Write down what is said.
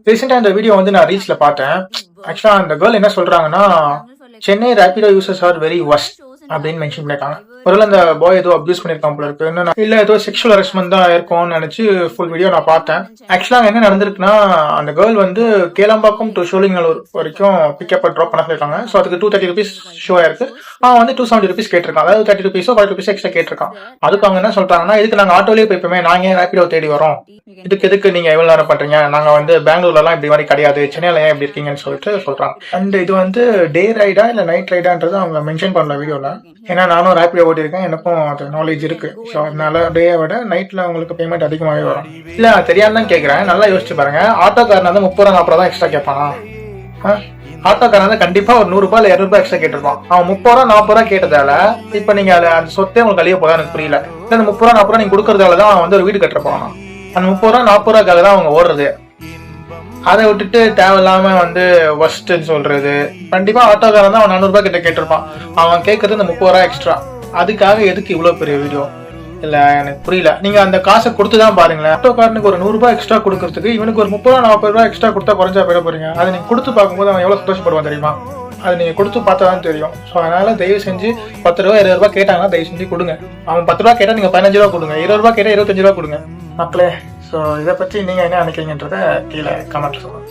ரீசெண்டா இந்த வீடியோ வந்து நான் ரீச்ல பார்த்தேன். ஆக்சுவலா அந்த கேர்ள் என்ன சொல்றாங்கன்னா, Chennai Rapido users are very worst அப்படின்னு மென்ஷன் பண்ணிருக்காங்க. ஒருவேளை அந்த பாய் ஏதோ அபியூஸ் பண்ணிருக்கான் போல இருக்கு, என்ன இல்ல ஏதோ செக்ஷுவல் ஹராஸ்மெண்ட் தான் இருக்கும்னு நினைச்சு ஃபுல் வீடியோ நான் பார்த்தேன். ஆக்சுவலா என்ன நடந்திருக்குன்னா, அந்த கேர்ள் வந்து கேளம்பாக்கம் டு சோழிங்கநல்லூர் வரைக்கும் பிக்கப் ட்ராப் பண்ண சொல்லிருக்காங்க. ஸோ அதுக்கு 230 rupees ஷோ ஆயிருக்கு. அவன் வந்து 270 rupees கேட்டிருக்கான். அதாவது 30 rupees 40 rupees எக்ஸ்ட்ரா கேட்டிருக்கான். அதுக்கு அவங்க என்ன சொல்றாங்கன்னா, இதுக்கு நாங்க ஆட்டோலயே போய்ப்போமே, நாங்க ஏன் ரேபிடோ தேடி வரோம், இதுக்கு எதுக்கு நீங்க எவ்வளவு நேரம் பண்றீங்க, நாங்க வந்து பெங்களூர்ல எல்லாம் இப்படி மாதிரி கிடையாது, சென்னையில ஏன் இப்படி இருக்கீங்கன்னு சொல்லிட்டு சொல்றாங்க. அண்ட் இது வந்து டே ரைடா இல்ல நைட் ரைடான்றது அவங்க மென்ஷன் பண்ணல வீடியோல. ஏன்னா நானும் ரேபிடோ ஓட்டிருக்கேன், எனக்கும் அது நாலேஜ் இருக்கு. ஸோ அதனால டேயை விட நைட்ல உங்களுக்கு பேமெண்ட் அதிகமாகவே வரும். இல்ல தெரியாம தான் கேட்கறேன், நல்லா யோசிச்சு பாருங்க. ஆட்டோக்காரன் வந்து 30 ரூபா 40 ரூபா எக்ஸ்ட்ரா கேட்பானா? ஆட்டோக்காரன் வந்து கண்டிப்பா ஒரு 100 ரூபாய் இல்ல 200 ரூபாய் எக்ஸ்ட்ரா கேட்டிருப்பான். அவன் 30 ரூபா 40 ரூபா கேட்டதால இப்ப நீங்க அந்த சொத்தே உங்களுக்கு கழிய போதா எனக்கு புரியல. இல்ல அந்த 30 ரூபா 40 ரூபா நீங்க கொடுக்கறதால தான் அவன் வந்து ஒரு வீடு கட்டுறப்பான். அந்த 30 ரூபா 40 ரூபாய்க்காக தான் அவங்க ஓடுறது. அதை விட்டுட்டு தேவையில்லாம வந்து வஸ்ட்ன்னு சொல்றது. கண்டிப்பா ஆட்டோக்காரன் தான் அவன் 400 ரூபாய் கிட்ட கேட்டிருப்பான். அவன் கேட்கறது இந்த 30 ரூபாய் எக்ஸ்ட்ரா. அதுக்காக எதுக்கு இவ்வளவு பெரிய வீடியோ? இல்ல எனக்கு புரியல. நீங்க அந்த காசை கொடுத்துதான் பாருங்களேன். ஆட்டோக்காரனுக்கு ஒரு 100 ரூபாய் எக்ஸ்ட்ரா கொடுக்கறதுக்கு இவனுக்கு ஒரு 30 ரூபா 40 ரூபாய் எக்ஸ்ட்ரா கொடுத்தா குறைஞ்சா போயிட போறீங்க. அதை நீங்க கொடுத்து பார்க்கும்போது அவன் எவ்வளவு சந்தோஷப்படுவான் தெரியுமா? அது நீங்க கொடுத்து பார்த்தாதான் தெரியும். ஸோ அதனால தயவு செஞ்சு 10 ரூபா 20 ரூபாய் கேட்டாங்கன்னா தயவு செஞ்சு கொடுங்க. அவன் 10 ரூபா கேட்டா நீங்க 15 ரூபா கொடுங்க, 20 ரூபாய் கேட்டா 25 ரூபா கொடுங்க மக்களே. ஸோ இதை பத்தி நீங்க என்ன நினைக்கிறீங்கன்றத கீழே கமெண்ட்ல சொல்லுங்க.